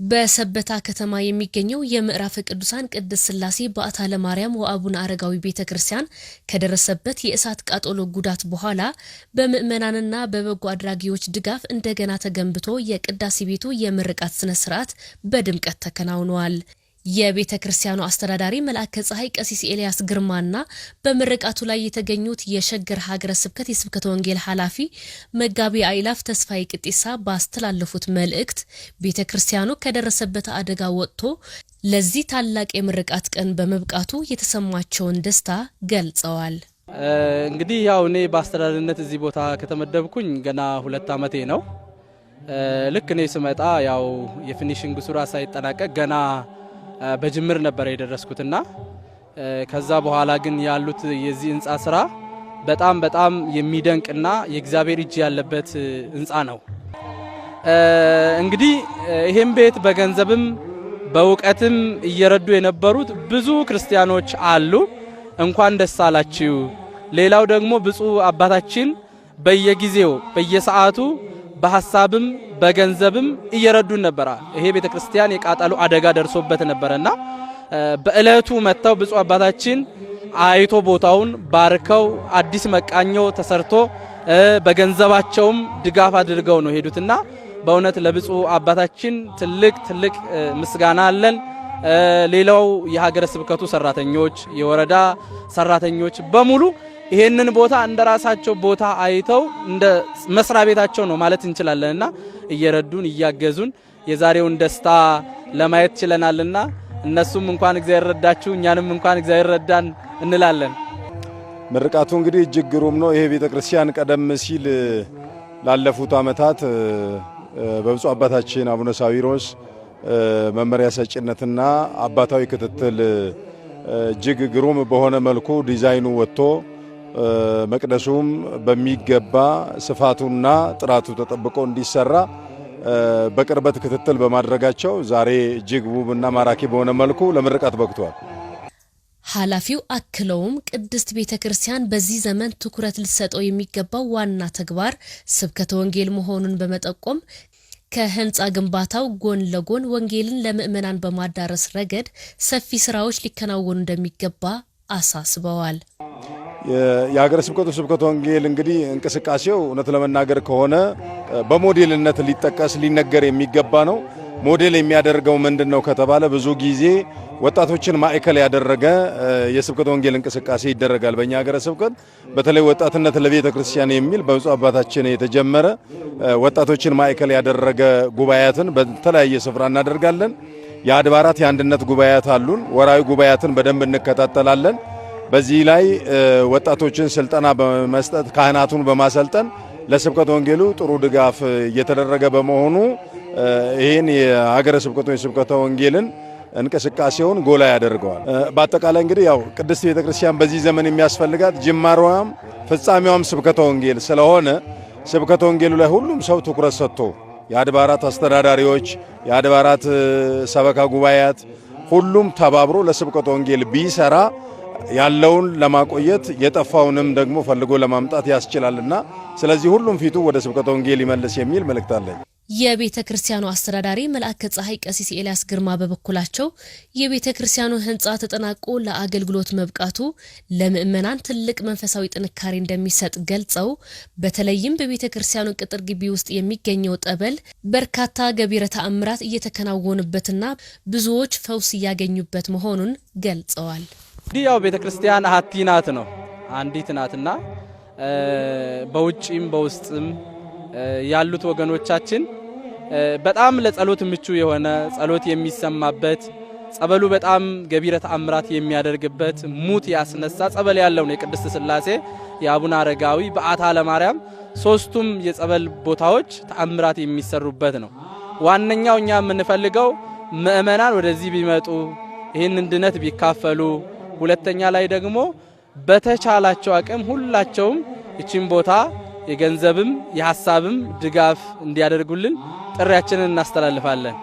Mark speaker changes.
Speaker 1: በሰበታ ከተማ የሚገኘው የምዕራፍ ቅዱሳን ቅድስት ሥላሴ በዓታ ለማርያም ወአቡነ አረጋዊ ቤተክርስቲያን ከደረሰበት የእሳት ቃጠሎ ጉዳት በኋላ በምእመናንና በበጎ አድራጊዎች ድጋፍ እንደገና ተገንብቶ የቅዳሴ ቤቱ የምርቃት ስነ ስርዓት በድምቀት ተከናውኗል። የቤተ ክርስቲያኑ አስተዳዳሪ መልአከ ፀሐይ ቀሲስ ኤልያስ ግርማና በምርቃቱ ላይ የተገኙት የሸገር ሀገረ ስብከት የስብከተ ወንጌል ኃላፊ መጋቢ አይላፍ ተስፋዬ ቅጤሳ ባስተላለፉት መልእክት ቤተ ክርስቲያኑ ከደረሰበት አደጋ ወጥቶ ለዚህ ታላቅ የምርቃት ቀን በመብቃቱ የተሰማቸውን ደስታ ገልጸዋል።
Speaker 2: እንግዲህ ያው እኔ በአስተዳዳሪነት እዚህ ቦታ ከተመደብኩኝ ገና 2 ዓመቴ ነው። ልክ እኔ ስመጣ ያው የፊኒሺንግ ስራ ሳይጠናቀቅ ገና በጅምር ነበር የደረስኩትና ከዛ በኋላ ግን ያሉት የዚህ ህንጻ ስራ በጣም የሚደንቅና የእግዚአብሔር እጅ ያለበት ህንጻ ነው። እንግዲህ ይሄን ቤት በገንዘብም በእውቀትም እየረዱ የነበሩት ብዙ ክርስቲያኖች አሉ። እንኳን ደስ አላችሁ። ሌላው ደግሞ ብፁዕ አባታችን በየጊዜው በየሰዓቱ በሐሳብም በገንዘብም እየረዱን ነበር። ይሄ ቤተክርስቲያን የቃጠሎ አደጋ ደርሶበት ነበርና በእለቱ መተው ብፁዕ አባታችን አይቶ ቦታውን ባርከው አዲስ መቃኞ ተሰርቶ በገንዘባቸውም ድጋፍ አድርገው ነው ሄዱትና በእውነት ለብፁዕ አባታችን ትልቅ ምስጋና አለን። ሌላው የሀገረ ስብከቱ ሰራተኞች፣ የወረዳ ሰራተኞች በሙሉ ይሄንን ቦታ እንደራሳቸው ቦታ አይተው እንደ መስሪያ ቤታቸው ነው ማለት እንችላለንና እየረዱን እያገዙን የዛሬውን ደስታ ለማየት ችለናልና እነሱም እንኳን እግዚአብሔር ረዳችሁ እኛንም እንኳን እግዚአብሔር ረዳን እንላለን።
Speaker 3: ምርቃቱ እንግዲህ እጅግ ግሩም ነው። ይሄ ቤተክርስቲያን ቀደም ሲል ላለፉት ዓመታት በብፁዕ አባታችን አቡነ ሳዊሮስ መመሪያ ሰጪነትና አባታዊ ክትትል እጅግ ግሩም በሆነ መልኩ ዲዛይኑ ወጥቶ መቅደሱም በሚገባ ስፋቱና ጥራቱ ተጠብቆ እንዲሰራ በቅርበት ክትትል በማድረጋቸው ዛሬ እጅግ ውብና ማራኪ በሆነ መልኩ ለምርቃት በቅቷል።
Speaker 1: ኃላፊው አክለውም ቅድስት ቤተክርስቲያን በዚህ ዘመን ትኩረት ልትሰጠው የሚገባው ዋና ተግባር ስብከተ ወንጌል መሆኑን በመጠቆም ከህንጻ ግንባታው ጎን ለጎን ወንጌልን ለምእመናን በማዳረስ ረገድ ሰፊ ስራዎች ሊከናወኑ እንደሚገባ አሳስበዋል።
Speaker 3: የሀገረ ስብከቱ ስብከተ ወንጌል እንግዲህ እንቅስቃሴው እውነት ለመናገር ከሆነ በሞዴልነት ሊጠቀስ ሊነገር የሚገባ ነው። ሞዴል የሚያደርገው ምንድነው ከተባለ ብዙ ጊዜ ወጣቶችን ማዕከል ያደረገ የስብከተ ወንጌል እንቅስቃሴ ይደረጋል። በእኛ ሀገረ ስብከት በተለይ ወጣትነት ለቤተ ክርስቲያን የሚል በብፁዕ አባታችን የተጀመረ ወጣቶችን ማዕከል ያደረገ ጉባኤያትን በተለያየ ስፍራ እናደርጋለን። የአድባራት የአንድነት ጉባኤያት አሉን። ወራዊ ጉባኤያትን በደንብ እንከታተላለን። በዚህ ላይ ወጣቶችን ስልጠና በመስጠት ካህናቱን በማሰልጠን ለስብከተ ወንጌሉ ጥሩ ድጋፍ እየተደረገ በመሆኑ ይህን የሀገረ ስብከቱ የስብከተ ወንጌልን እንቅስቃሴውን ጎላ ያደርገዋል። በአጠቃላይ እንግዲህ ያው ቅድስት ቤተክርስቲያን በዚህ ዘመን የሚያስፈልጋት ጅማሯም ፍጻሜዋም ስብከተ ወንጌል ስለሆነ ስብከተ ወንጌሉ ላይ ሁሉም ሰው ትኩረት ሰጥቶ የአድባራት አስተዳዳሪዎች፣ የአድባራት ሰበካ ጉባኤያት ሁሉም ተባብሮ ለስብከተ ወንጌል ቢሰራ ያለውን ለማቆየት የጠፋውንም ደግሞ ፈልጎ ለማምጣት ያስችላልና ስለዚህ ሁሉም ፊቱ ወደ ስብከተ ወንጌል ይመልስ የሚል መልእክት አለኝ።
Speaker 1: የቤተ ክርስቲያኑ አስተዳዳሪ መልአከ ፀሐይ ቀሲስ ኤልያስ ግርማ በበኩላቸው የቤተ ክርስቲያኑ ህንጻ ተጠናቆ ለአገልግሎት መብቃቱ ለምእመናን ትልቅ መንፈሳዊ ጥንካሬ እንደሚሰጥ ገልጸው በተለይም በቤተ ክርስቲያኑ ቅጥር ግቢ ውስጥ የሚገኘው ጠበል በርካታ ገቢረ ተአምራት እየተከናወኑበትና ብዙዎች ፈውስ እያገኙበት መሆኑን ገልጸዋል።
Speaker 2: እንግዲህ ያው ቤተ ክርስቲያን አሐቲ ናት ነው አንዲት ናትና በውጭም በውስጥም ያሉት ወገኖቻችን በጣም ለጸሎት ምቹ የሆነ ጸሎት የሚሰማበት ጸበሉ በጣም ገቢረ ተአምራት የሚያደርግበት ሙት ያስነሳ ጸበል ያለው ነው። የቅድስት ሥላሴ የአቡነ አረጋዊ በዓታ ለማርያም ሶስቱም የጸበል ቦታዎች ተአምራት የሚሰሩበት ነው። ዋነኛው እኛ የምንፈልገው ምእመናን ወደዚህ ቢመጡ ይህንን ድነት ቢካፈሉ፣ ሁለተኛ ላይ ደግሞ በተቻላቸው አቅም ሁላቸውም እቺን ቦታ የገንዘብም የሐሳብም ድጋፍ እንዲያደርጉልን ጥሪያችንን እናስተላልፋለን።